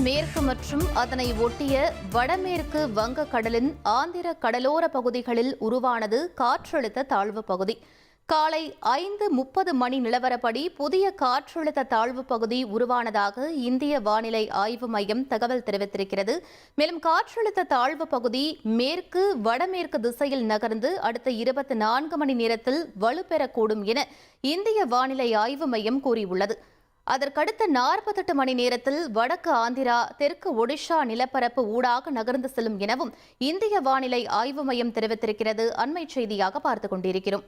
மேற்கு மற்றும் அதனை ஒட்டிய வடமேற்கு வங்கக்கடலின் ஆந்திர கடலோர பகுதிகளில் உருவானது காற்றழுத்த தாழ்வு பகுதி. காலை 5:30 மணி நிலவரப்படி புதிய காற்றழுத்த தாழ்வு பகுதி உருவானதாக இந்திய வானிலை ஆய்வு மையம் தகவல் தெரிவித்திருக்கிறது. மேலும் காற்றழுத்த தாழ்வு பகுதி மேற்கு வடமேற்கு திசையில் நகர்ந்து அடுத்த 24 மணி நேரத்தில் வலுப்பெறக்கூடும் என இந்திய வானிலை ஆய்வு மையம் கூறியுள்ளது. அதற்கடுத்த 48 மணி நேரத்தில் வடக்கு ஆந்திரா தெற்கு ஒடிஷா நிலப்பரப்பு ஊடாக நகர்ந்து செல்லும் எனவும் இந்திய வானிலை ஆய்வு மையம் தெரிவித்திருக்கிறது. அண்மை செய்தியாக பார்த்துக் கொண்டிருக்கிறோம்.